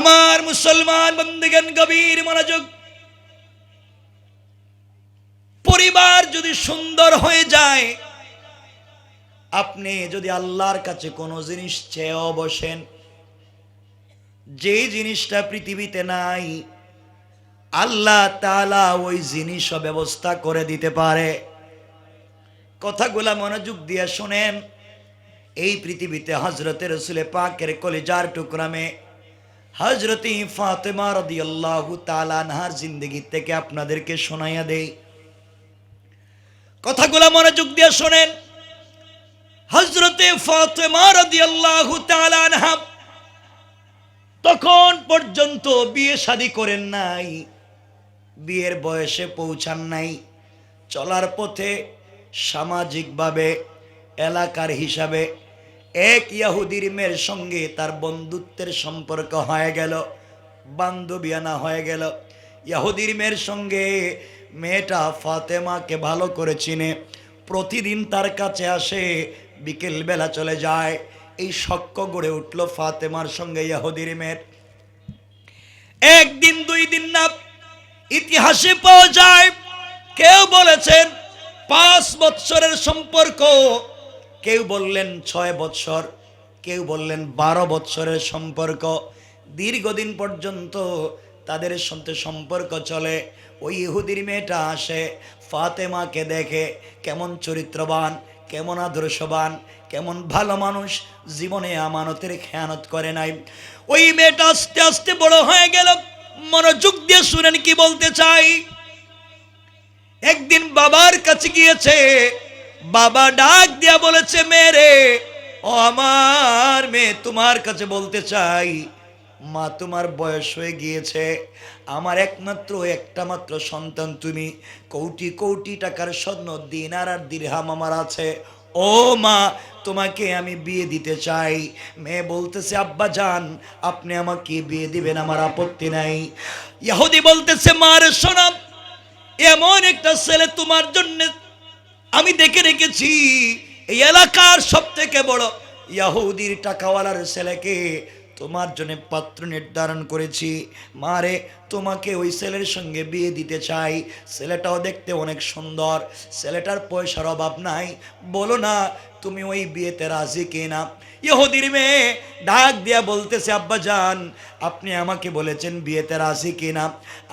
আমার মুসলমান বন্ধুগণ, গভীর মনোযোগ। পরিবার যদি সুন্দর হয়ে যায়, আপনি যদি আল্লাহর কাছে কোনো জিনিস চেয়েও বসেন, যে জিনিসটা পৃথিবীতে নাই, আল্লাহ তাআলা ওই জিনিসও ব্যবস্থা করে দিতে পারে। কথাগুলা মনোযোগ দিয়ে শুনেন। এই পৃথিবীতে হযরতে রাসূল পাকের কলিজার টুকরা মেয়ে হযরতে ফাতেমা রাদিয়াল্লাহু তাআলা আনহার জিন্দেগি থেকে আপনাদেরকে শোনাইয়া দেই। কথাগুলা মনোযোগ দিয়ে শুনেন। হযরতে ফাতেমা রাদিয়াল্লাহু তাআলা আনহা তখন পর্যন্ত বিয়ে শাদী করেন নাই, বিয়ের বয়সে পৌঁছান নাই। চলার পথে সামাজিকভাবে এলাকার হিসাবে এক ইহুদির মেয়ের সঙ্গে তার বন্ধুত্বের সম্পর্ক হয়ে গেল, বান্ধবিয়ানা হয়ে গেল। ইহুদির মেয়ের সঙ্গে মেয়েটা ফাতেমাকে ভালো করে চিনে, প্রতিদিন তার কাছে আসে, বিকেল বেলা চলে যায়। এই শক্য গড়ে উঠল ফাতেমার সঙ্গে ইহুদির মেয়ের। একদিন দুই দিন না, ইতিহাসে পাওয়া যায় কেউ বলেছেন 5 বৎসরের সম্পর্ক, কেউ বললেন 6 বৎসর, কেউ বললেন 12 বৎসরের সম্পর্ক। দীর্ঘদিন পর্যন্ত তাদের সাথে সম্পর্ক চলে। ওই ইহুদির মেয়েটা আসে, ফাতেমাকে দেখে, কেমন চরিত্রবান, কেমন আদর্শবান, কেমন ভালো মানুষ, জীবনে আমানতের খেয়ানত করে নাই। ওই মেয়েটা আস্তে আস্তে বড় হয়ে গেল। মনোযোগ দিয়ে শুনেন কি বলতে চাই। একদিন বাবার কাছে গিয়েছে, বাবা ডাক দিয়া বলেছে, মেরে ও আমার মেয়ে, তোমার কাছে বলতে চাই, মা তোমার বয়স হয়ে গিয়েছে, আমার একমাত্র একটা মাত্র সন্তান তুমি, কোটি কোটি টাকার স্বর্ণ দিনার আর দিরহাম আমার আছে, ও মা তোমাকে আমি বিয়ে দিতে চাই। মেয়ে বলতেছে, আব্বা জান আপনি আমাকে বিয়ে দিবেন, আমার আপত্তি নাই। ইহুদি বলতেছে, মার শোনা, এমন একটা ছেলে তোমার জন্য আমি দেখে রেখেছি, এই এলাকার সব থেকে বড় ইহুদির টাকাওয়ালার ছেলেকে তোমার জন্য পাত্র নির্ধারণ করেছি। মারে তোমাকে ওই ছেলের সঙ্গে বিয়ে দিতে চাই। ছেলেটাও দেখতে অনেক সুন্দর, ছেলেটার পয়সার অভাব নাই, বলো না তুমি ওই বিয়েতে রাজি কিনা। ইহুদির মেয়ে ডাক দিয়া বলতেছে, আব্বা জান আপনি আমাকে বলেছেন বিয়েতে রাজি কিনা,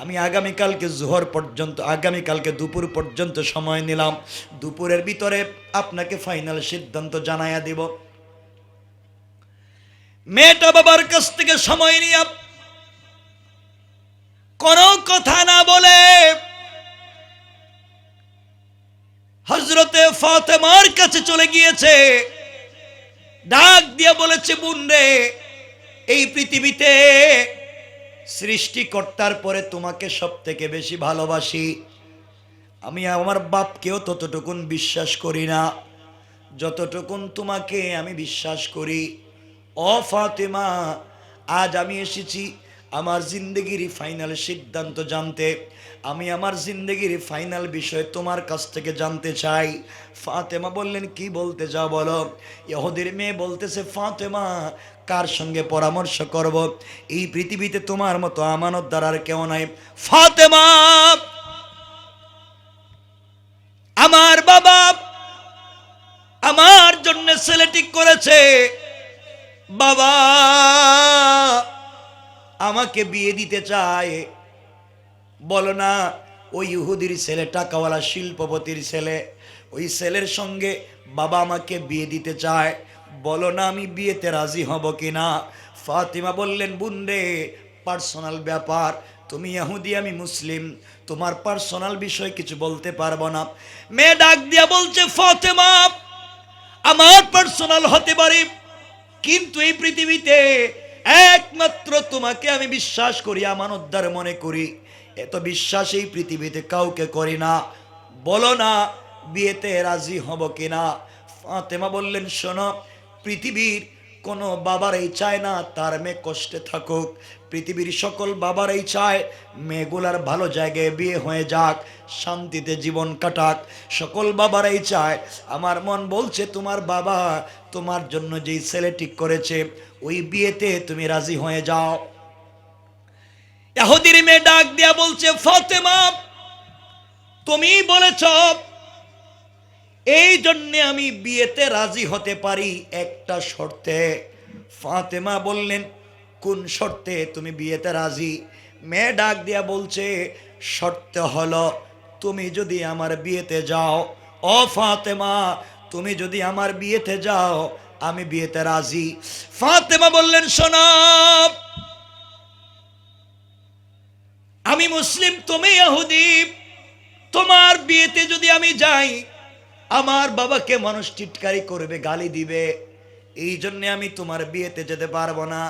আমি আগামীকালকে জোহর পর্যন্ত, আগামীকালকে দুপুর পর্যন্ত সময় নিলাম, দুপুরের ভিতরে আপনাকে ফাইনাল সিদ্ধান্ত জানাইয়া দিব। মেয়েটা বাবার কাছ থেকে সময় নিয়ে কোনো কথা না বলে হযরতে ফাতেমার কাছে চলে গিয়েছে। ডাক দিয়ে বলেছে, বোন রে, এই পৃথিবীতে সৃষ্টিকর্তার পরে তোমাকে সব থেকে বেশি ভালোবাসি। আমি আমার বাপকেও ততটুকুন বিশ্বাস করি না যতটুকুন তোমাকে আমি বিশ্বাস করি। ও ফাতেমা, আজ আমি এসেছি আমার জিন্দগির ফাইনাল সিদ্ধান্ত জানতে, আমি আমার জিন্দগির ফাইনাল বিষয় তোমার কাছ থেকে জানতে চাই। ফাতেমা বললেন, কি বলতে চাও বলো। ইহুদির মেয়ে বলতেছে, ফাতেমা কার সঙ্গে পরামর্শ করব, এই পৃথিবীতে তোমার মতো আমানতদার আর কেউ নাই। ফাতেমা, আমার বাবা আমার জন্য ছেলে ঠিক করেছে, বাবা আমাকে বিয়ে দিতে চায়, বলো না ওই ইহুদির ছেলে, টাকাওয়ালা শিল্পপতির ছেলে, ওই ছেলের সঙ্গে বাবা আমাকে বিয়ে দিতে চায়, বলো না আমি বিয়েতে রাজি হব কিনা। ফাতিমা বললেন, বোন রে, পার্সোনাল ব্যাপার, তুমি ইহুদি আমি মুসলিম, তোমার পার্সোনাল বিষয় কিছু বলতে পারবো না। মেয়ে ডাক দিয়া বলছে, ফাতেমা আমার পার্সোনাল হতে পারে, কিন্তু এই পৃথিবীতে একমাত্র তোমাকে আমি বিশ্বাস করি, আমানতদার মনে করি, এত বিশ্বাস এই পৃথিবীতে কাউকে করি না, বলো না বিয়েতে রাজি হব কিনা। ফাতেমা বললেন, শোনো, পৃথিবীর কোনো বাবারাই চায় না তার মেয়ে কষ্টে থাকুক, পৃথিবীর সকল বাবারাই চায় মেয়েগুলার ভালো জায়গায় বিয়ে হয়ে যাক, শান্তিতে জীবন কাটাক, সকল বাবারাই চায়। আমার মন বলছে তোমার বাবা তোমার জন্য যেই ছেলে ঠিক করেছে ওই বিয়েতে তুমি রাজি হয়ে যাও। ইহুদির মেয়ে ডাক দিয়া বলছে, ফাতেমা তুমি বলেছ, এই জন্য আমি বিয়েতে রাজি হতে পারি একটা শর্তে। ফাতেমা বললেন, কোন শর্তে তুমি বিয়েতে রাজি? মেয়ে ডাক দিয়া বলছে, শর্ত হলো তুমি যদি আমার বিয়েতে যাও। ও ফাতেমা, তুমি যদি আমার বিয়েতে যাও আমি বিয়েতে রাজি। ফাতেমা বললেন, শোনো, আমি মুসলিম, তুমি ইহুদি, তোমার বিয়েতে যদি আমি যাই আমার বাবাকে মানুষ টিটকারি করবে, গালি দিবে, এই জন্য আমি তোমার বিয়েতে যেতে পারবো না।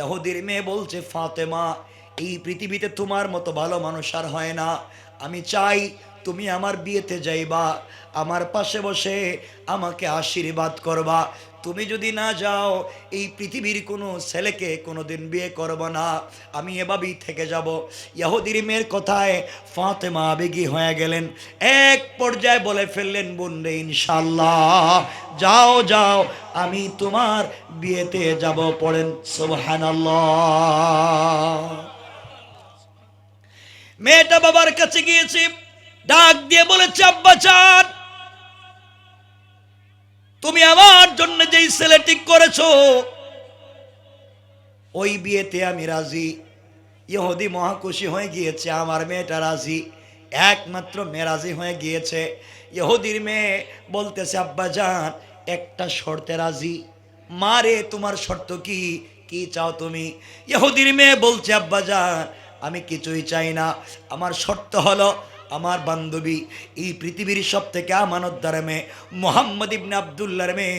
ইহুদির মেয়ে বলছে, ফাতেমা এই পৃথিবীতে তোমার মতো ভালো মানুষ আর হয় না, আমি চাই তুমি আমার বিয়েতে যাইবা, আমার পাশে বসে আমাকে আশীর্বাদ করবা। তুমি যদি না যাও এই পৃথিবীর কোনো ছেলেকে কোনোদিন বিয়ে করব না, আমি এভাবেই থেকে যাব। ইহুদির মেয়ের কথায় ফাতেমা আবেগী হয়ে গেলেন, এক পর্যায়ে বলে ফেললেন, বোন রে ইনশাআল্লাহ যাও যাও, আমি তোমার বিয়েতে যাব। পড়েন সুবহানাল্লাহ। মেয়েটা বাবার কাছে গিয়েছে, ডাক দিয়ে বলেছে, আব্বা জান তুমি আমার জন্য যেই ছেলে ঠিক করেছো ওই বিয়েতে আমি রাজি। ইহুদি মহাখুশি হয়ে গিয়েছে, আমার মেয়েটা রাজি, একমাত্র মেয়ে রাজি হয়ে গিয়েছে। ইহুদির মেয়ে বলতেছে, আব্বা জান একটা শর্তে রাজি। মারে তোমার শর্ত কি? কি চাও তুমি? ইহুদির মেয়ে বলছে, আব্বা জান আমি কিছুই চাই না, আমার শর্ত হলো আমার বান্ধবী এই পৃথিবীর সব থেকে আমানতদার মেয়ে মুহাম্মদ ইবনে আব্দুল্লাহর মেয়ে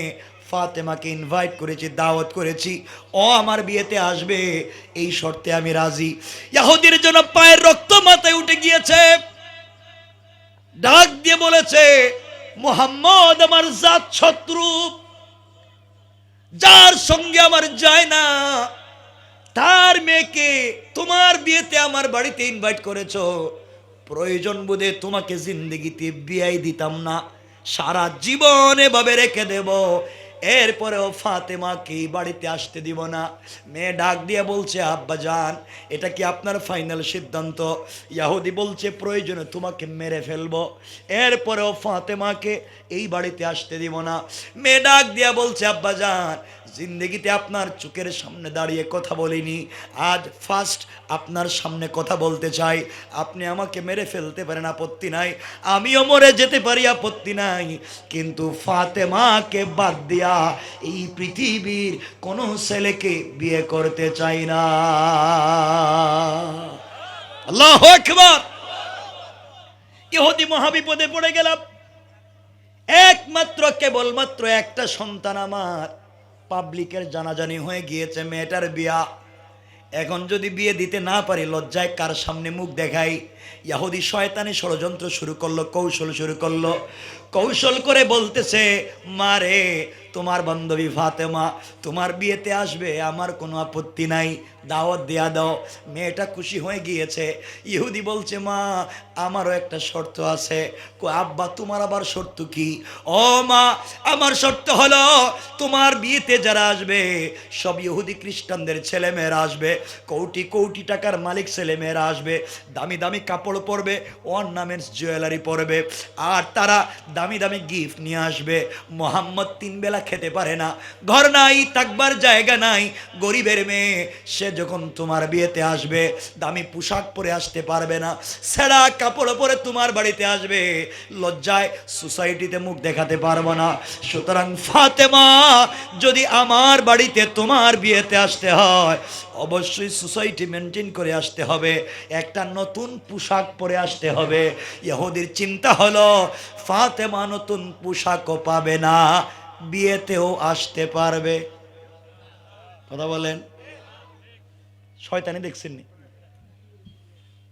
ফাতেমাকে ইনভাইট করেছি, দাওয়াত করেছি, ও আমার বিয়েতে আসবে, এই শর্তে আমি রাজি। ইহুদির জন্য পায়ের রক্ত মাথায় উঠে গিয়েছে, ডাক দিয়ে বলেছে, মুহাম্মদ আমার জাত শত্রু, যার সঙ্গে আমার যায় না তার মেয়েকে তোমার বিয়েতে আমার বাড়িতে ইনভাইট করেছো, প্রয়োজন বোধে তোমাকে জিন্দেগিতে বিয়াই দিতাম না, সারা জীবন এভাবে রেখে দেব, এরপরেও ফাতেমাকে বাড়িতে আসতে দিব না। মেয়ে ডাক দিয়ে বলছে, আব্বা জান এটা কি আপনার ফাইনাল সিদ্ধান্ত? ইহুদি বলছে, প্রয়োজনে তোমাকে মেরে ফেলবো, এরপরেও ফাতেমাকে এই বাড়িতে আসতে দিব না। মেয়ে ডাক দিয়া বলছে, আব্বা জান জিন্দগিতে আপনার চোখের সামনে দাঁড়িয়ে কথা বলিনি, আজ ফার্স্ট আপনার সামনে কথা বলতে চাই, আপনি আমাকে মেরে ফেলতে পারেন, আপত্তি নাই, আমিও মরে যেতে পারি, আপত্তি নাই, কিন্তু ফাতেমাকে বাদ দিয়া এই পৃথিবীর কোন ছেলেকে বিয়ে করতে চাই না। আল্লাহু আকবার। ইহুদি মহাবিপদে পড়ে গেলাম, একমাত্র কেবলমাত্র একটা সন্তান আমার, পাবলিকের জানাজানি হয়ে গিয়েছে, মেয়েটার বিয়া, এখন যদি বিয়ে দিতে না পারি লজ্জায় কার সামনে মুখ দেখাই? ইহুদি শয়তানি ষড়যন্ত্র শুরু করলো, কৌশল শুরু করলো, কৌশল করে বলতেছে, মারে তোমার বান্ধবী ফাতেমা তোমার বিয়েতে আসবে, আমার কোনো আপত্তি নাই, দাওয়াত দেয়া দাও। মেয়েটা খুশি হয়ে গিয়েছে। ইহুদি বলছে, মা আমারও একটা শর্ত আছে। আব্বা তোমার আবার শর্ত কি? ও মা আমার শর্ত হলো তোমার বিয়েতে যারা আসবে সব ইহুদি খ্রিস্টানদের ছেলে মেয়েরা আসবে, কোটি কোটি টাকার মালিক ছেলে মেয়েরা আসবে, দামি দামি কাপড় পরবে, অর্নামেন্টস জুয়েলারি পরবে, আর তারা দামি দামি গিফট নিয়ে আসবে। মোহাম্মদ তিন বেলা খেতে পারে না, ঘর নাই, থাকবার জায়গা নাই, গরিবের মেয়ে, সে যখন তোমার বিয়েতে আসবে দামি পোশাক পরে আসতে পারবে না, ছেঁড়া কাপড় পরে তোমার বাড়িতে আসবে, লজ্জায় সোসাইটিতে মুখ দেখাতে পারবো না। সুতরাং ফাতেমা যদি আমার বাড়িতে তোমার বিয়েতে আসতে হয় অবশ্যই সোসাইটি মেনটেন করে আসতে হবে, একটা নতুন পোশাক পরে আসতে হবে। ইহুদির চিন্তা হলো ফাতেমা নতুন পোশাকও পাবে না, বিয়েতেও আসতে পারবে। কথা বলেন, শয়তানি দেখছেন নি?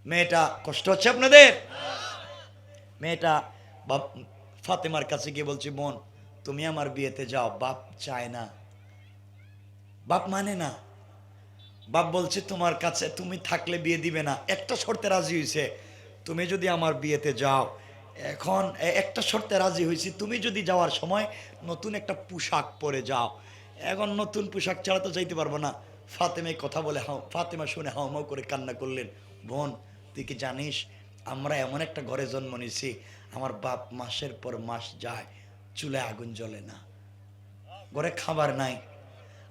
মেয়েটা কষ্ট হচ্ছে আপনাদের? মেয়েটা বাপ ফাতেমার কাছে গিয়ে বলছে, বোন তুমি আমার বিয়েতে যাও, বাপ চায় না, বাপ মানে না, বাপ বলছে তোমার কাছে তুমি থাকলে বিয়ে দিবে না, একটা শর্তে রাজি হয়েছে, তুমি যদি আমার বিয়েতে যাও, এখন একটা শর্তে রাজি হয়েছি, তুমি যদি যাওয়ার সময় নতুন একটা পোশাক পরে যাও, এখন নতুন পোশাক ছাড়া তো যাইতে পারবো না, ফাতেমায় কথা বলে ফাতেমা শুনে হাউমাউ করে কান্না করলেন। বোন, তুই কি জানিস আমরা এমন একটা ঘরে জন্ম নিয়েছি, আমার বাপ মাসের পর মাস যায়, চুলায় আগুন জ্বলে না, ঘরে খাবার নাই,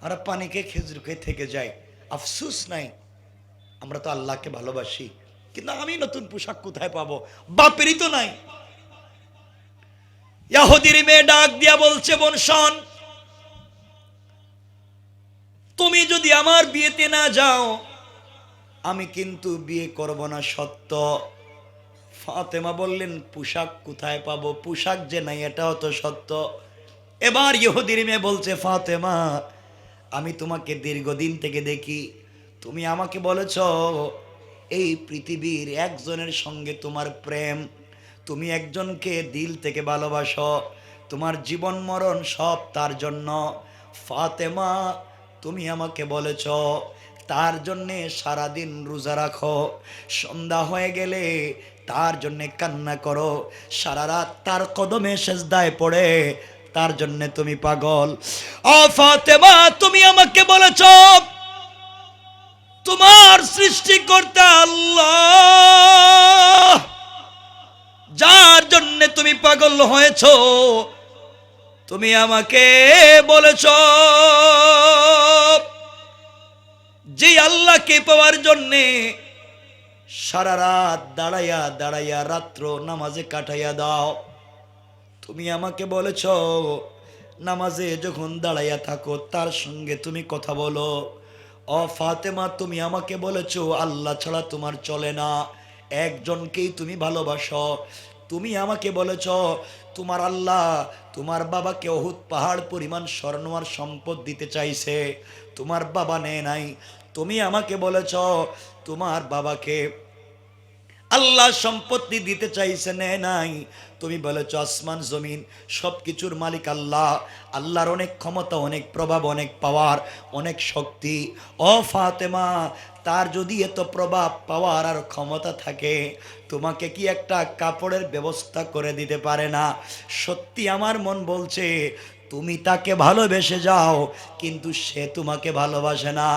আমরা পানি খেয়ে খেজুর খেয়ে থেকে যাই, আফসুস নাই। আমরা তো আল্লাহকে ভালোবাসি, কিন্তু আমি নতুন পোশাক কোথায় পাবো, বাপেরই তো নাই। ইহুদির মেয়ে ডাক দিয়া বলছে, বোন শোন, তুমি যদি আমার বিয়েতে না যাও আমি কিন্তু বিয়ে করব না, সত্য। ফাতেমা বললেন, পোশাক কোথায় পাবো, পোশাক যে নাই এটাও তো সত্য। এবার ইহুদির মেয়ে বলছে, ফাতেমা আমি তোমাকে দীর্ঘদিন থেকে দেখি, তুমি আমাকে বলেছ এই পৃথিবীর একজনের সঙ্গে তোমার প্রেম, তুমি একজনকে দিল থেকে ভালোবাসো, তোমার জীবন মরণ সব তার জন্য। ফাতেমা তুমি আমাকে বলেছ তার জন্যে সারাদিন রোজা রাখো, সন্ধ্যা হয়ে গেলে তার জন্যে কান্না করো, সারা রাত তার কদমে সেজদায় পড়ে, তার জন্যে তুমি পাগল। ও ফাতেমা তুমি আমাকে বলেছ তোমার সৃষ্টিকর্তা আল্লাহ যার জন্যে তুমি পাগল হয়েছ, তুমি আমাকে বলেছ যে আল্লাহকে পাওয়ার জন্যে সারা রাত দাঁড়াইয়া দাঁড়াইয়া রাত্র নামাজে কাটাইয়া দাও। তুমি আমাকে বলেছ নামাজে যখন দাঁড়াইয়া থাকো তার সঙ্গে তুমি কথা বলো। ও ফাতেমা তুমি আমাকে বলেছ আল্লাহ ছাড়া তোমার চলে না, একজনকেই তুমি ভালোবাসো। তুমি আমাকে বলেছ তোমার আল্লাহ তোমার বাবাকে উহুদ পাহাড় পরিমাণ স্বর্ণ আর সম্পদ দিতে চাইছে, তোমার বাবা নেয় নাই। তুমি আমাকে বলেছ তোমার বাবাকে আল্লাহ সম্পত্তি দিতে চাইছে, নেয় নাই। তুমি বলেছ আসমান জমিন সব কিছুর মালিক আল্লাহ, আল্লাহর অনেক ক্ষমতা, অনেক প্রভাব, অনেক পাওয়ার, অনেক শক্তি। ও ফাতেমা তার যদি এত প্রভাব পাওয়ার আর ক্ষমতা থাকে, তোমাকে কি একটা কাপড়ের ব্যবস্থা করে দিতে পারে না? সত্যি আমার মন বলছে তুমি তাকে ভালোবেসে যাও, কিন্তু সে তোমাকে ভালোবাসে না।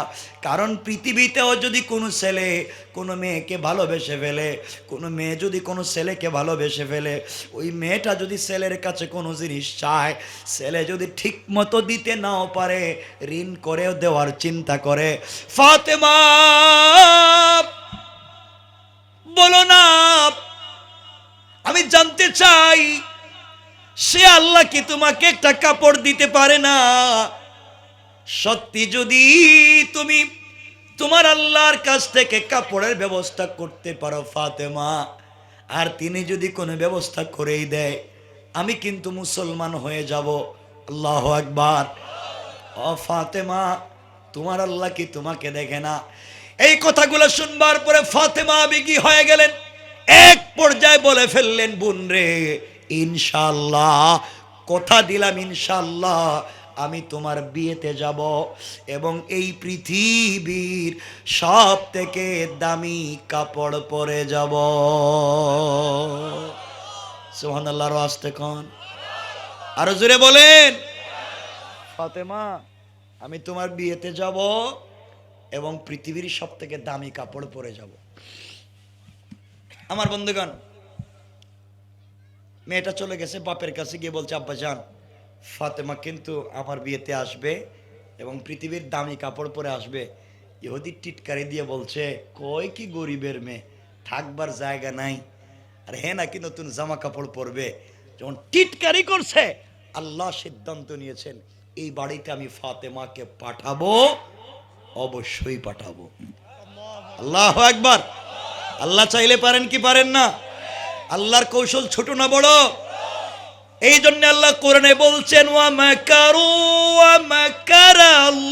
কারণ পৃথিবীতেও যদি কোনো ছেলে কোনো মেয়েকে ভালোবেসে ফেলে, কোনো মেয়ে যদি কোনো ছেলেকে ভালোবেসে ফেলে, ওই মেয়েটা যদি ছেলের কাছে কোনো জিনিস চায়, ছেলে যদি ঠিক মতো দিতে নাও পারে, ঋণ করেও দেওয়ার চিন্তা করে। ফাতেমা বলো না, আমি জানতে চাই সে আল্লাহ কি তোমাকে একটা কাপড় দিতে পারে না? সত্যি যদি তুমি তোমার আল্লাহর কাছ থেকে কাপড়ের ব্যবস্থা করতে পারো ফাতেমা, আর তিনি যদি কোনো ব্যবস্থা করেই দেয়, আমি কিন্তু মুসলমান হয়ে যাব। আল্লাহু আকবার। ও ফাতেমা তোমার আল্লাহ কি তোমাকে দেখে না? এই কথাগুলো শুনবার পরে ফাতেমা আবেগী হয়ে গেলেন, এক পর্যায়ে বলে ফেললেন, বোন রে ইনশাআল্লাহ, কথা দিলাম ইনশাআল্লাহ আমি তোমার বিয়েতে যাব এবং এই পৃথিবীর সব থেকে দামি কাপড় পরে যাব। সুবহানাল্লাহ। আস্তে কোন আরো জোরে বলেন। ফাতেমা আমি তোমার বিয়েতে যাব এবং পৃথিবীর সব থেকে দামি কাপড় পরে যাব। আমার বন্ধুগণ, মেয়েটা চলে গেছে বাপের কাছে, গিয়ে বলছে আব্বা জান ফাতেমা কিন্তু আমার বিয়েতে আসবে এবং পৃথিবীর দামি কাপড় পরে আসবে। ইহুদি টিটকারি দিয়ে বলছে, কই কি গরিবের মেয়ে, থাকবার জায়গা নাই, আর হে নাকি নতুন জামা কাপড় পরবে। যখন টিটকারি করছে, আল্লাহ সিদ্ধান্ত নিয়েছেন এই বাড়িতে আমি ফাতেমাকে পাঠাবো, অবশ্যই পাঠাবো। আল্লাহু আকবার। আল্লাহ চাইলে পারেন কি পারেন না? আল্লাহর কৌশল ছোট না বড়? এই জন্য আল্লাহ কোরআনে বলছেন, ওয়া মাকারু ওয়া মাকারাল্লাহ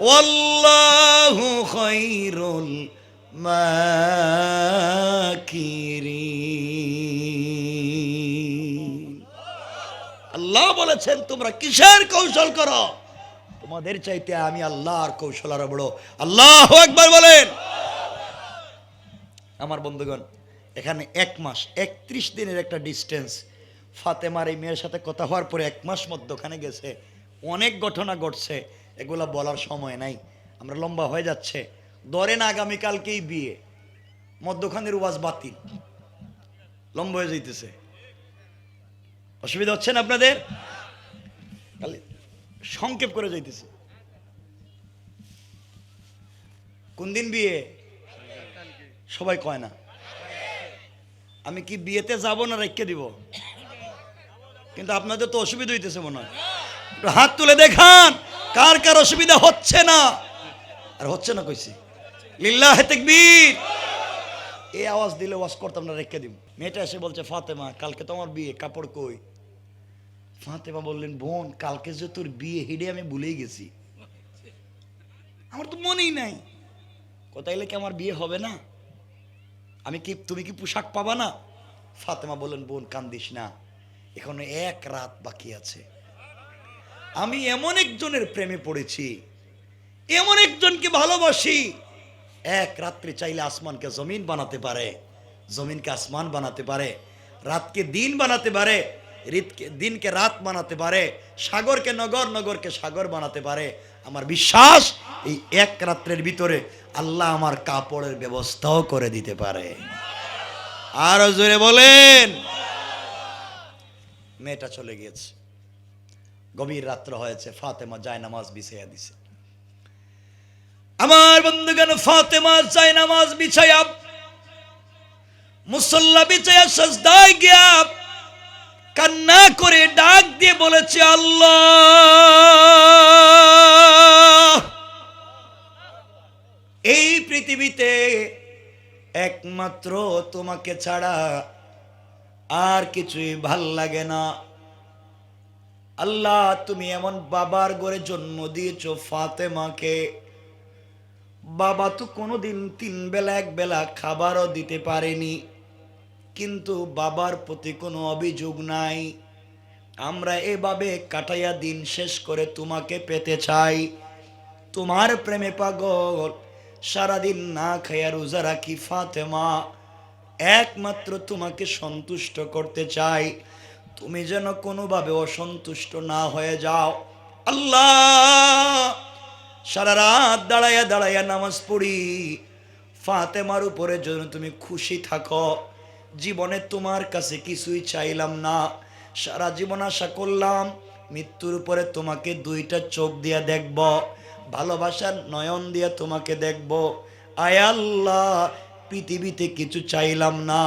ওয়াল্লাহু খায়রুল মাকিরিন। আল্লাহ বলেছেন তোমরা কিসের কৌশল করো, তোমাদের চাইতে আমি আল্লাহর কৌশল আরো বড়। আল্লাহু আকবার বলেন। আমার বন্ধুগণ, এখানে 1 মাস 31 দিনের একটা ডিস্টেন্স। ফাতেমার এই মেয়ের সাথে কথা হওয়ার পরে 1 মাস মধ্যখানে গেছে, অনেক ঘটনা ঘটছে, এগুলা বলার সময় নাই, আমরা লম্বা হয়ে যাচ্ছে। ধরেন আগামীকালকেই বিয়ে, মধ্যখানের ওয়াজ বাতিল, লম্বা হয়ে যাইতেছে, অসুবিধা হচ্ছে না আপনাদের? খালি সংক্ষেপ করে যাইতেছে। কোন দিন বিয়ে সবাই কয় না? আমি কি বিয়েতে যাব না রেখে দিব? কিন্তু আপনাদের তো অসুবিধা হইতেছে মনে হয়, একটু হাত তুলে দেখান কার কার অসুবিধা হচ্ছে না। আর হচ্ছে না কইছি, লিল্লাহে তাকবীর। এই আওয়াজ দিলে ওয়াজ করতাম না, রেখে দিব। মেয়েটা এসে বলছে, ফাতেমা কালকে তো আমার বিয়ে, কাপড় কই? ফাতেমা বললেন, বোন কালকে যে তোর বিয়ে হেডে আমি ভুলেই গেছি, আমার তো মনেই নাই। কোথাইলে কি আমার বিয়ে হবে না? তুমি কি পোশাক পাবা না? ফাতেমা বললেন, বোন কান্দিস না, এখনো 1 রাত বাকি আছে। আমি এমন একজনের প্রেমে পড়েছি, এমন একজনকে ভালোবাসি, 1 রাত্রি চাইলে আসমানকে জমিন বানাতে পারে, জমিনকে আসমান বানাতে পারে, রাতকে দিন বানাতে পারে, দিনকে রাত বানাতে পারে, সাগরকে নগর, নগরকে সাগর বানাতে পারে। আমার বিশ্বাস এই 1 রাত্রের ভিতরে আল্লাহ আমার কাপড়ের ব্যবস্থাও করে দিতে পারে। আরো জোরে বলেন। মেয়েটা চলে গিয়েছে, গভীর রাত্র হয়েছে, ফাতেমা জায়নামাজ বিছাইয়া দিছে। আমার বন্ধুগণ, ফাতেমা জায়নামাজ বিছাইয়া, মুসল্লা বিছাইয়া সাজদায় গিয়া কান্না করে ডাক দিয়ে বলেছে, আল্লাহ, এই পৃথিবীতে একমাত্র তোমাকে ছাড়া আর কিছুই ভাল লাগে না। আল্লাহ, তুমি এমন বাবার ঘরে জন্ম দিয়েছো ফাতেমাকে, বাবা তো কোনোদিন 3 বেলা 1 বেলা খাবারও দিতে পারেনি, কিন্তু বাবার প্রতি কোনো অভিযোগ নাই। আমরা এভাবে কাটাইয়া দিন শেষ করে তোমাকে পেতে চাই, তোমার প্রেমে পাগল, সারাদিন না খাইয়া রোজা রাখি ফাতেমা, একমাত্র তোমাকে সন্তুষ্ট করতে চাই, তুমি যেন কোনোভাবে অসন্তুষ্ট না হয়ে যাও। আল্লাহ, সারা রাত দাঁড়াইয়া দাঁড়াইয়া নামাজ পড়ি, ফাতেমার উপরে যেন তুমি খুশি থাকো। জীবনে তোমার কাছে কিছুই চাইলাম না, সারা জীবন আশা করলাম মৃত্যুর উপরে তোমাকে 2টা চোখ দিয়া দেখব, ভালোবাসার নয়ন দিয়া তোমাকে দেখব। আয় আল্লাহ, পৃথিবীতে কিছু চাইলাম না,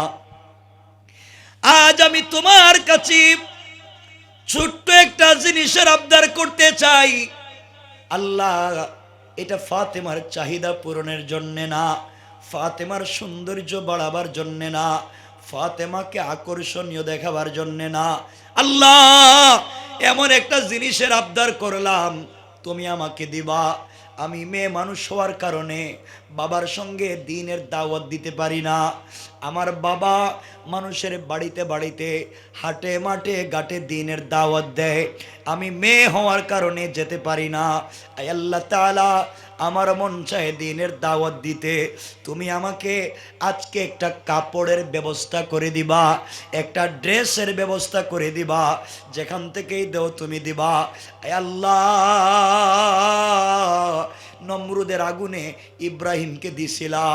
আজ আমি তোমার কাছে ছোট্ট একটা জিনিসের আবদার করতে চাই। আল্লাহ, এটা ফাতেমার চাহিদা পূরণের জন্যে না, ফাতেমার সৌন্দর্য বাড়াবার জন্যে না, ফাতেমাকে আকর্ষণীয় দেখাবার জন্যে না। আল্লাহ, এমন একটা জিনিসের আবদার করলাম, তুমি আমাকে দিবা। আমি মেয়ে মানুষ হওয়ার কারণে বাবার সঙ্গে দিনের দাওয়াত দিতে পারি না। আমার বাবা মানুষের বাড়িতে বাড়িতে, হাটে মাঠে ঘাটে দিনের দাওয়াত দেয়, আমি মেয়ে হওয়ার কারণে যেতে পারি না। আয় আল্লাহ তাআলা, আমার মন চায় দিনের দাওয়াত দিতে, তুমি আমাকে আজকে একটা কাপড়ের ব্যবস্থা করে দিবা, একটা ড্রেসের ব্যবস্থা করে দিবা, যেখান থেকেই দেও তুমি দিবা। আয় আল্লাহ, নমরুদের আগুনে ইব্রাহিমকে দিছিলা,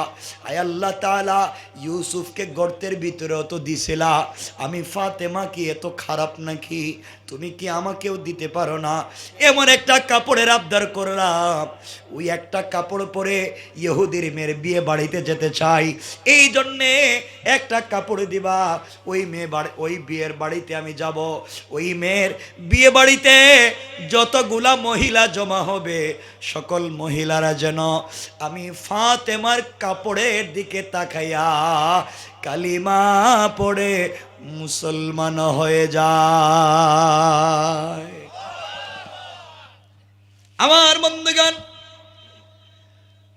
আয় আল্লাহ তাআলা ইউসুফকে গর্তের ভিতরেও তো দিছিলা, আমি ফাতেমা কি এত খারাপ নাকি? তুমি কি আমাকেও দিতে পারো না? এমন একটা কাপড়ের আবদার করলাম, ওই একটা কাপড় পরে ইহুদির মেয়ের বিয়ে বাড়িতে যেতে চাই, এই জন্যে একটা কাপড় দিবা। ওই বিয়ের বাড়িতে আমি যাব, ওই মেয়ের বিয়ে বাড়িতে যতগুলা মহিলা জমা হবে, সকল মহিলারা যেন আমি ফাতেমার কাপড়ের দিকে তাকাইয়া কালিমা পড়ে মুসলমান হয়ে যায়। আমার বন্ধুগণ,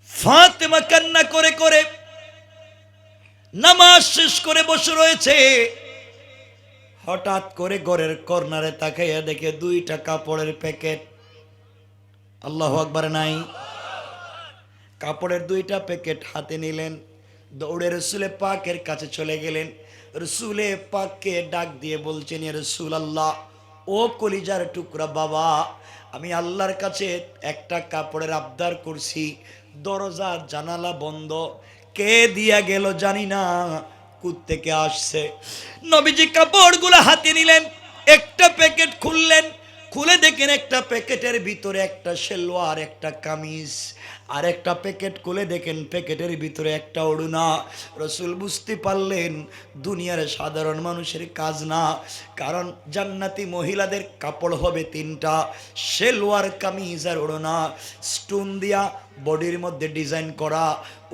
ফাতেমা কান্না করে করে নামাজ শেষ করে বসে রয়েছে, হঠাৎ করে ঘরের কর্নারে তাকাইয়া দেখে 2টা কাপড়ের প্যাকেট। আল্লাহু আকবার নাই? কাপড়ের 2টা প্যাকেট হাতে নিলেন, দৌড়ে রাসূল পাকের কাছে চলে গেলেন। রসুলে পাককে ডাক দিয়ে বলছেন, ইয়া রাসূলুল্লাহ, ও কলিজার টুকরা বাবা, আমি আল্লাহর কাছে একটা কাপড়ের আবদার করছি, দরজা জানালা বন্ধ, কে দিয়া গেল জানি না, কোত্থেকে আসছে। নবীজি কাপড়গুলো হাতে নিলেন, একটা প্যাকেট খুললেন, খুলে দেখেন একটা প্যাকেটের ভিতরে একটা সেলোয়ার, একটা কামিজ, আর একটা প্যাকেট খুলে দেখেন প্যাকেটের ভিতরে একটা ওড়না। রসুল বুঝতে পারলেন দুনিয়ার সাধারণ মানুষের কাজ না, কারণ জান্নাতি মহিলাদের কাপড় হবে তিনটা, সেলোয়ার, কামিজ আর ওড়না। স্টোন দিয়া বডির মধ্যে ডিজাইন করা,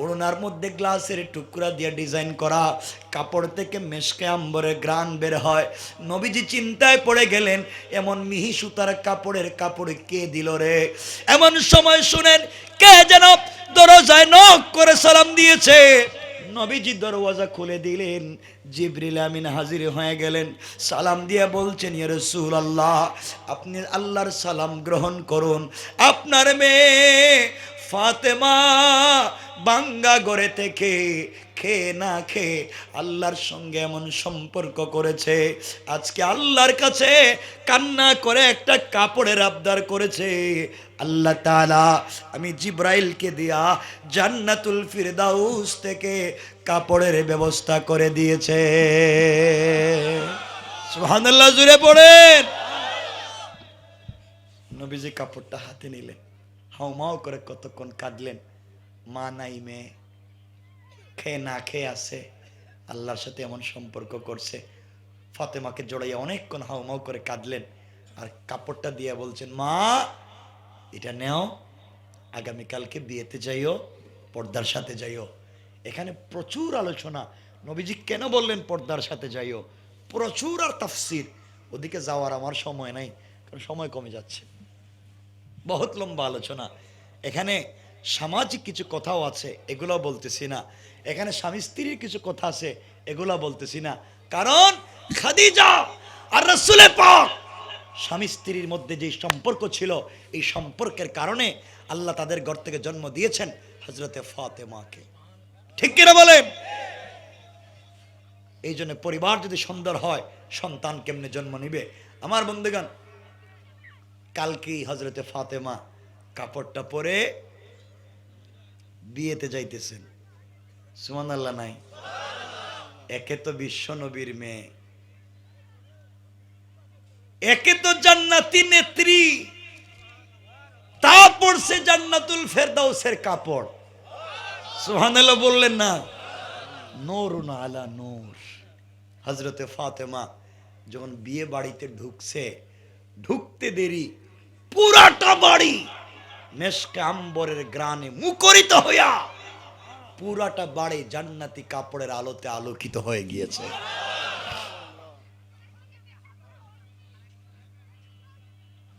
ওড়নার মধ্যে গ্লাসের টুকরা দিয়ে ডিজাইন করা, কাপড় থেকে মেশকে আম্বরের গ্রান বের হয়। নবীজি চিন্তায় পড়ে গেলেন, এমন মিহি সুতার কাপড়ের কাপড় কে দিল রে? এমন সময় শুনেন কে যেন দরজায় নক করে সালাম দিয়েছে। নবীজি দরওয়াজা খুলে দিলেন, জিবরিল আমিন হাজির হয়ে গেলেন, সালাম দিয়ে বলছেন, ইয়া রাসূলুল্লাহ, আপনি আল্লাহর সালাম গ্রহণ করুন, আপনার মেয়ে ফাতেমা বাঙ্গা ঘরে থেকে খেয়ে না খেয়ে আল্লাহর সঙ্গে এমন সম্পর্ক করেছে, আজকে আল্লাহর কাছে কান্না করে একটা কাপড়ের আবদার করেছে। আল্লাহ তাআলা আমি জিব্রাইলকে দিয়া জান্নাতুল ফিরদাউস থেকে কাপড়ের ব্যবস্থা করে দিয়েছে। সুবহানাল্লাহ, জুড়ে পড়েন। নবীজি কাপড়টা হাতে নিলেন, হাউমাউ করে কতক্ষণ কাঁদলেন। মা নাই, মেয়ে খেয়ে না খেয়ে আছে, আল্লাহর সাথে এমন সম্পর্ক করছে। ফাতেমাকে জড়াইয়া অনেকক্ষণ হাউমাউ করে কাঁদলেন, আর কাপড়টা দিয়ে বলছেন, মা এটা নেও, আগামীকালকে বিয়েতে যাইও, পর্দার সাথে যাইও। এখানে প্রচুর আলোচনা, নবীজি কেন বললেন পর্দার সাথে যাইও, প্রচুর আর তাফসির, ওদিকে যাওয়ার আমার সময় নাই, কারণ সময় কমে যাচ্ছে, বহুত লম্বা আলোচনা। এখানে সামাজিক কিছু কথাও আছে, এগুলো বলতেছি না। এখানে স্বামী স্ত্রীর কিছু কথা আছে, এগুলো বলতেছি না, কারণ খাদিজা আর রাসূলে পাক স্বামী স্ত্রীর মধ্যে যে সম্পর্ক ছিল, এই সম্পর্কের কারণে আল্লাহ তাদের ঘর থেকে জন্ম দিয়েছেন হযরতে ফাতেমাকে। ঠিক কিনা বলেন? এই জন্য পরিবার যদি সুন্দর হয়, সন্তান কেমনে জন্ম নিবে? আমার বন্ধুগণ, কালকেই হযরতে ফাতেমা কাপড়টা পরে বিয়েতে যাইতেছেন। সুবহানাল্লাহ নাই? একে তো বিশ্ব নবীর মেয়ে, একে তো জান্নাতি নেত্রী, তা পড়ছে জান্নাতুল ফেরদাউসের কাপড়। সুবহানাল্লাহ বললেন না? নূরুন আলা নূর। হযরতে ফাতেমা যখন বিয়ে বাড়িতে ঢুকছে, ঢুকতে দেরি পুরাটা বাড়ি মেশকে আম্বরের গ্রানে মুখরিত হইয়া, পুরাটা বাড়ি জান্নাতি কাপড়ের আলোতে আলোকিত হয়ে গিয়েছে।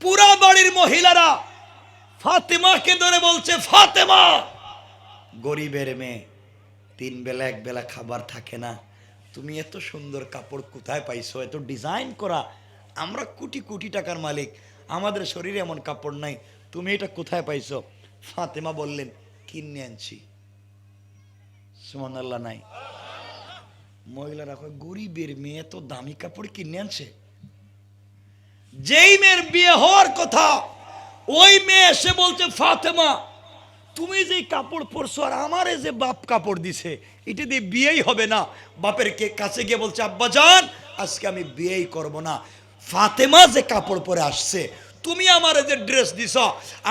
পুরা বাড়ির মহিলারা ফাতেমাকে ধরে বলছে, ফাতেমা, গরিবের মেয়ে, তিন বেলা এক বেলা খাবার থাকে না, তুমি এত সুন্দর কাপড় কোথায় পাইছো, এত ডিজাইন করা, আমরা কোটি কোটি টাকার মালিক, আমাদের শরীরে এমন কাপড় নাই, তুমি এটা কোথায় পাইছো? ফাতেমা বললেন, কিনে আনছি। সুবহানাল্লাহ নাই? মহিলারা কয়, গরিবের মেয়ে এত দামি কাপড় কিনে আনছে? যেই মেয়ের বিয়ে হওয়ার কথা, ওই মেয়ে এসে বলছে, ফাতেমা, তুমি যে কাপড় পরছো আর আমারে যে বাপ কাপড় দিছে, এটা দিয়ে বিয়েই হবে না। বাপের কাছে গিয়ে বলছে, আব্বাজান, আজকে আমি বিয়েই করব না। ফাতেমা যে কাপড় পরে আসছে, তুমি আমারে যে ড্রেস দিছ,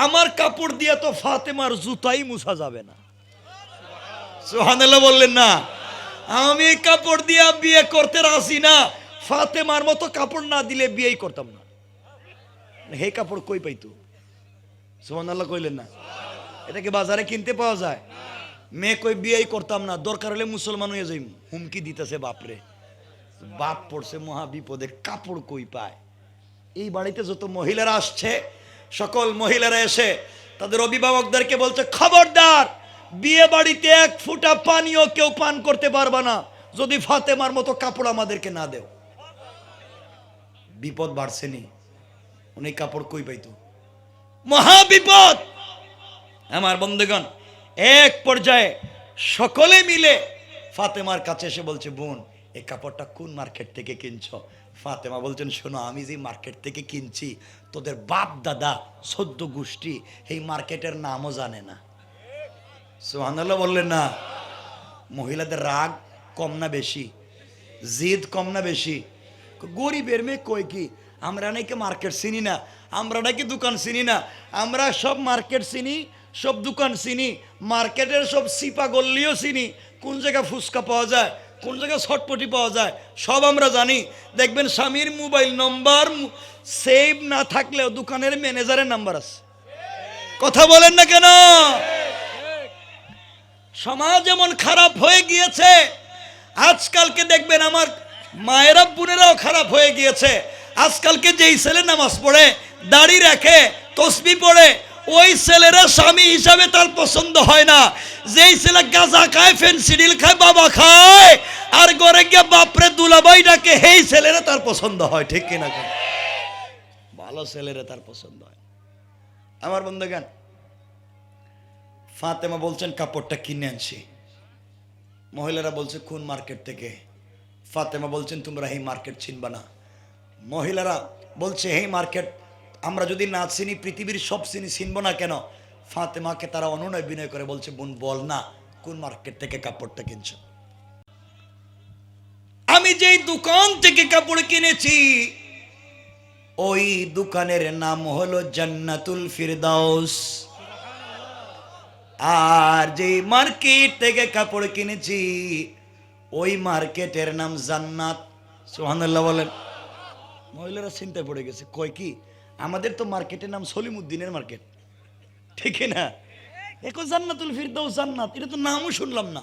আমার কাপড় দিয়ে তো ফাতেমার জুতাই মুছা যাবে না। সুবহানাল্লাহ বললেন না? আমি কাপড় দিয়া বিয়ে করতে রাজি না, ফাতেমার মতো কাপড় না দিলে বিয়েই করতাম না। হে কাপড় কই পাইতো? সুবহানাল্লাহ কইলেন না? এটাকে বাজারে কিনতে পাওয়া যায়? মেয়ে কই বিয়েই করতাম না, দরকার হলে মুসলমান হয়ে যাই। হুমকি দিতেছে বাপরে। বাপ পড়ছে মহা বিপদে, কাপড় কই পায়? এই বাড়িতে যত মহিলারা আসছে, সকল মহিলারা এসে তাদের অভিভাবকদেরকে বলছে, খবরদার, বিয়ে বাড়িতে এক ফোঁটা পানিও কেউ পান করতে পারবে না যদি ফাতেমার মতো কাপড় আমাদেরকে না দেও। বিপদ বাড়ছে নি? উনি কাপড় কই পাইতো? মহা বিপদ। আমার বন্ধুগণ, এক পর্যায়ে সকলে মিলে ফাতেমার কাছে এসে বলছে, বোন, এই কাপড়টা কোন মার্কেট থেকে কিনছো? ফাতেমা বলছেন, শোনো, আমি যে মার্কেট থেকে কিনছি তোদের বাপ দাদা 14 গোষ্ঠী এই মার্কেটের নামও জানে না। সুবহানাল্লাহ বললেন না? মহিলাদের রাগ কম না বেশি? জিদ কম না বেশি? গরিবের মেয়ে কই কি, আমরা নাকি মার্কেট চিনি না, আমরা নাকি দোকান চিনি না, আমরা সব মার্কেট চিনি, সব দোকান চিনি, মার্কেটের সব সিপা গল্লিও চিনি, কোন জায়গায় ফুচকা পাওয়া যায়, কোন জায়গায় ছটপটি পাওয়া যায় সব আমরা জানি। দেখবেন স্বামীর মোবাইল নম্বর সেভ না থাকলেও দোকানের ম্যানেজারের নাম্বার আছে। কথা বলেন না কেন? সমাজ এমন খারাপ হয়ে গিয়েছে, আজকালকে দেখবেন আমার মায়েরা বোনেরাও খারাপ হয়ে গিয়েছে। আজকালকে যেই ছেলে নামাজ পড়ে, দাড়ি রাখে, তসবিহ পড়ে, ওই ছেলেরা স্বামী হিসাবে তার পছন্দ হয় না। যেই ছেলে গাঁজা খায়, ফেনসিডিল খায়, বাবা খায়, আর ঘরে গিয়ে বাপরে দুলাভাই ডাকে, সেই ছেলেরা তার পছন্দ হয়। ঠিক কিনা? ভালো ছেলেরা তার পছন্দ হয়। আমার বন্ধুগণ, ফাতেমা বলছেন কাপড়টা কিনে আনছি। মহিলারা বলছে কোন মার্কেট থেকে? ফাতেমা বলছেন তোমরা এই মার্কেট চিনবা না। মহিলারা বলছে এই মার্কেট আমরা যদি না চিনি, পৃথিবীর সব চিনবো না কেন? ফাতেমাকে তারা অনুনয় বিনয় করে বলছে, বোন বল না কোন মার্কেট থেকে কাপড়টা কিনছো? আমি যেই দোকান থেকে কাপড় কিনেছি ওই দোকানের নাম হলো জান্নাতুল ফিরদাউস। আর যে মার্কেট থেকে কাপড় কিনেছি ওই মার্কেটের নাম জান্নাত। সুবহানাল্লাহ বলেন। মহিলারা চিন্তায় পড়ে গেছে, কয় কি, আমাদের তো মার্কেটের নাম সলিমুদ্দিনের মার্কেট, ঠিক না? এখন জান্নাতুল ফিরদাউস জান্নাত, এটা তো নামও শুনলাম না।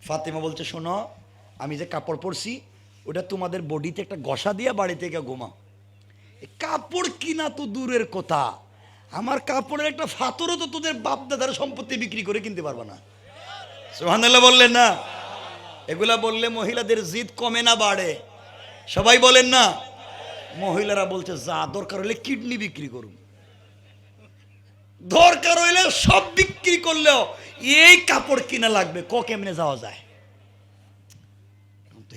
ফাতেমা বলছে, শোনো, আমি যে কাপড় পরছি ওটা তোমাদের বডিতে একটা ঘষা দিয়া বাড়ি থেকে ঘুমাও। কাপড় কিনা তো দূরের কথা, আমার কাপড়ের একটা ফাতরও তো তোদের বাপ দাদার সম্পত্তি বিক্রি করে কিনতে পারবে না। সুবহানাল্লাহ বললেন না? এগুলা বললে মহিলাদের জিদ কমে না বাড়ে? সবাই বলেন না? মহিলারা বলছে, যা দরকার হলে কিডনি বিক্রি করুন, দরকার হইলে সব বিক্রি করলেও এই কাপড় কিনা লাগবে। কেমনে যাওয়া যায়?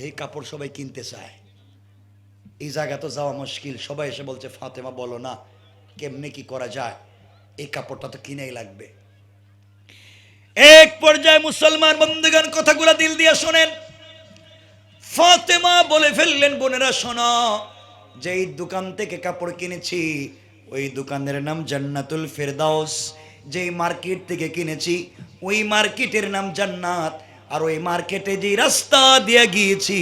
এই কাপড় সবাই কিনতে চায়, এই জায়গা তো যাওয়া মুশকিল। সবাই এসে বলছে, ফাতেমা বলো না কেমনে কি করা যায়, এই কাপড়টা তো কিনেই লাগবে। এক পর্যায়ে মুসলমান বন্ধুগণ কথাগুলো দিল দিয়ে শোনেন। ফাতেমা বলে ফেললেন, বোনেরা শোনো, যেই দোকান থেকে কাপড় কিনেছি ওই দোকানের নাম জান্নাতুল ফিরদাউস। যেই মার্কেট থেকে কিনেছি ওই মার্কেটের নাম জান্নাত। আর ওই মার্কেটে যে রাস্তা দিয়ে গিয়েছি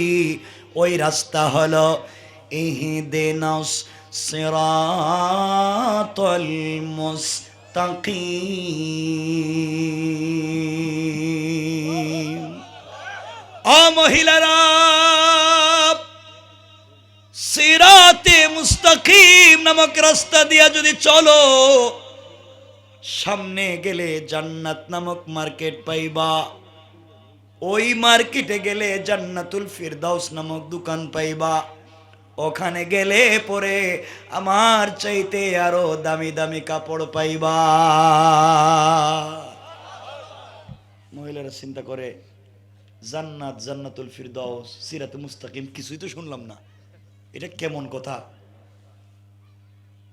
ওই রাস্তা হলো ইহদিনাস সিরাতাল মুস্তাকিম। মহিলারা, সিরাতে মুস্তাকিম নামক রাস্তা দিয়া যদি চলো, সামনে গেলে জান্নাত নামক মার্কেট পাইবা। ওই মার্কেটে গেলে জান্নাতুল ফিরদাউস নামক দোকান পাইবা। ওখানে গেলে পরে আমার চাইতে আরো দামি দামি কাপড় পাইবা। মহিলারা চিন্তা করে, জান্নাত, জান্নাতুল ফিরদাউস, সিরাতে মুস্তাকিম, কিছুই তো শুনলাম না, এটা কেমন কথা?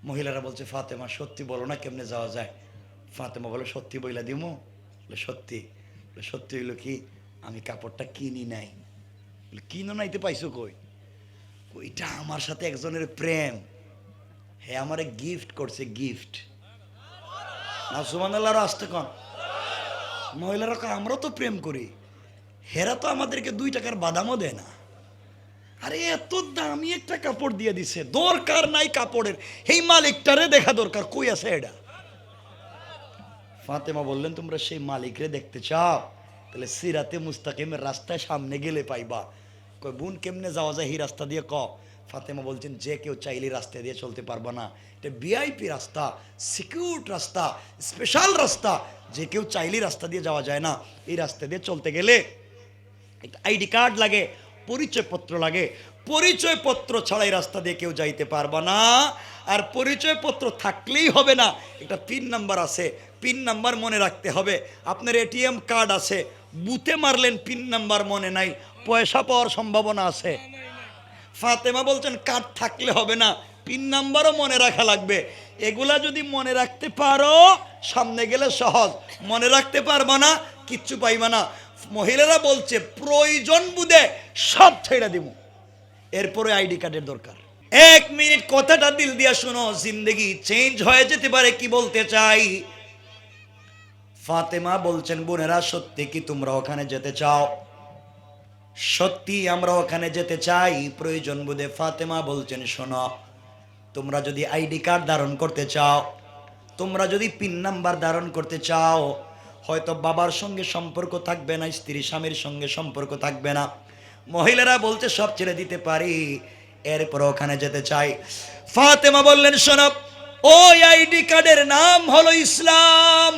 মহিলারা বলছে, ফাতেমা সত্যি বলো না কেমনে যাওয়া যায়? ফাতেমা বলে, সত্যি বইলা দিমু? সত্যি। সত্যি হইলো কি, আমি কাপড়টা কিনি নাই। কিনো নাইতে পাইছো কই? ওইটা আমার সাথে একজনের প্রেম, হ্যাঁ আমারে গিফট করছে, গিফট। না সুবহানাল্লাহ, আসতে কন। মহিলারা কয়, আমরা তো প্রেম করি, হেরা তো আমাদেরকে 2 টাকার বাদামও দেয় না। আরে এত দামি একটা কাপড় দিয়ে দিছে, দরকার নাই কাপড়ের, এই মালিকটারে দেখা দরকার, কই আছে এটা? ফাতেমা বললেন, তোমরা সেই মালিকরে দেখতে চাও? তাহলে সিরাতে মুস্তাকিমের রাস্তায় সামনে গেলে পাইবা। কই বোন কেমনে যাওয়া যায় এই রাস্তা দিয়ে? ফাতেমা বলছেন, যে কেউ চাইলে রাস্তা দিয়ে চলতে পারবা না, এটা ভিআইপি রাস্তা, সিকিউর রাস্তা, স্পেশাল রাস্তা, যে কেউ চাইলে রাস্তা দিয়ে যাওয়া যায় না। এই রাস্তা দিয়ে চলতে গেলে একটা আইডি কার্ড লাগে, পরিচয়পত্র লাগে, পরিচয়পত্র ছাড়াই রাস্তা দিয়ে কেউ যাইতে পারবা না। আর পরিচয়পত্র থাকলেই হবে না, একটা পিন নাম্বার আছে, পিন নাম্বার মনে রাখতে হবে। আপনার এটিএম কার্ড আছে, বুথে মারলেন পিন নাম্বার মনে নাই, পয়সা পাওয়ার সম্ভাবনা আছে। ফাতেমা বলছেন কার্ড থাকলে হবে না, পিন নাম্বারও মনে রাখা লাগবে। এগুলা যদি মনে রাখতে পারো সামনে গেলে সহজ, মনে রাখতে পারবা না কিচ্ছু পাইবা না। মহিলারা বলছে প্রয়োজন বুঝে সব ছেড়ে দিব, এরপরে আইডি কার্ডের দরকার। 1 মিনিট কথাটা দিল দিয়া শোনো, জিন্দেগি চেঞ্জ হয়ে যেতে পারে। কি বলতে চাই? ফাতেমা বলছেন বোনেরা সত্যি কি তোমরা ওখানে যেতে চাও? সত্যি আমরা ওখানে যেতে চাই। প্রয়োজন বোধে ফাতেমা বলছেন শোনো, তোমরা যদি আইডি কার্ড ধারণ করতে চাও, তোমরা যদি পিন নাম্বার ধারণ করতে চাও, হয়তো বাবার সঙ্গে সম্পর্ক থাকবে না, স্ত্রী স্বামীর সঙ্গে সম্পর্ক থাকবে না। মহিলারা বলছে সব ছেড়ে দিতে পারি, এরপর ওখানে যেতে চাই। ফাতেমা বললেন শোনো, ওই আইডি কার্ডের নাম হলো ইসলাম,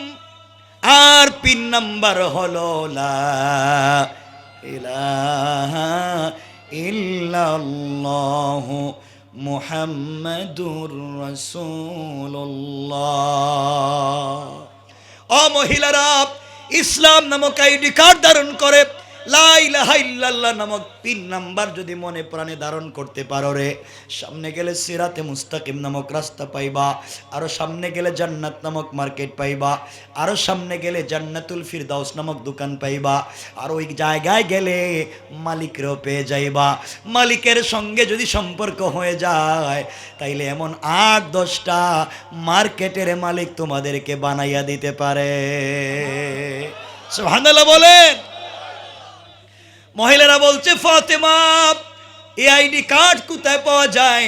আর পিন নাম্বার হলো লা ইলাহা ইল্লাল্লাহু মুহাম্মাদুর রাসূলুল্লাহ। ও মহিলারা, ইসলাম নামক আইডি কার্ড ধারণ করে লা ইলাহা ইল্লাল্লাহ নামক পিন নাম্বার যদি মনে প্রাণে ধারণ করতে পারো রে, সামনে গেলে সিরাতে মুস্তাকিম নামক রাস্তা পাইবা, আরো সামনে গেলে জান্নাত নামক মার্কেট পাইবা, আরো সামনে গেলে জান্নাতুল ফিরদাউস নামক দোকান পাইবা, আর ওই জায়গায় গেলে মালিকরেও পেয়ে যাইবা। মালিকের সঙ্গে যদি সম্পর্ক হয়ে যায় তাইলে এমন 8-10টা মার্কেটের মালিক তোমাদেরকে বানাইয়া দিতে পারে। সুবহানাল্লাহ বলেন। মহিলারা বলছে ফাতেমা এই আইডি কার্ড কোথায় পাওয়া যায়,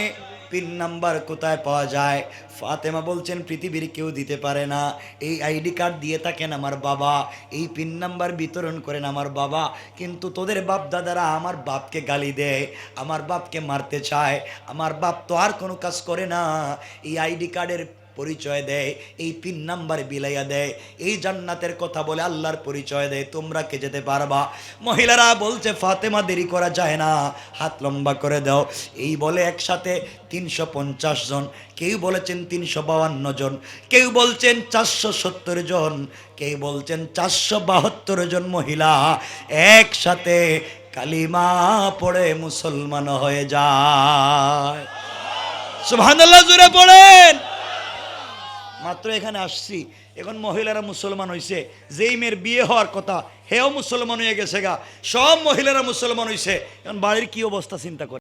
পিন নাম্বার কোথায় পাওয়া যায়? ফাতেমা বলছেন পৃথিবীর কেউ দিতে পারে না। এই আইডি কার্ড দিয়ে থাকেন আমার বাবা, এই পিন নাম্বার বিতরণ করেন আমার বাবা। কিন্তু তোদের বাপ দাদারা আমার বাপকে গালি দেয়, আমার বাপকে মারতে চায়। আমার বাপ তো আর কোনো কাজ করে না, এই আইডি কার্ডের পরিচয় দেয়, এই পিন নাম্বার বিলাইয়া দেয়, এই জান্নাতের কথা বলে আল্লাহর পরিচয় দেয়। তোমরা কে যেতে পারবা? মহিলারা বলছে ফাতেমা দেরি করা যায় না, হাত লম্বা করে দাও। এই বলে একসাথে 350 জন, কেউ বলেছেন 352 জন, কেউ বলছেন 470 জন, কেউ বলছেন 472 জন মহিলা একসাথে কালিমা পড়ে মুসলমান হয়ে যায়। সুবহানাল্লাহ জোরে পড়েন। মাত্র এখানে আসছি, এখন মহিলারা মুসলমান হইছে। যেই মেয়ের বিয়ে হওয়ার কথা হেও মুসলমান হয়ে গেছে গা, সব মহিলারা মুসলমান হইছে। এখন বাড়ির কি অবস্থা চিন্তা করে।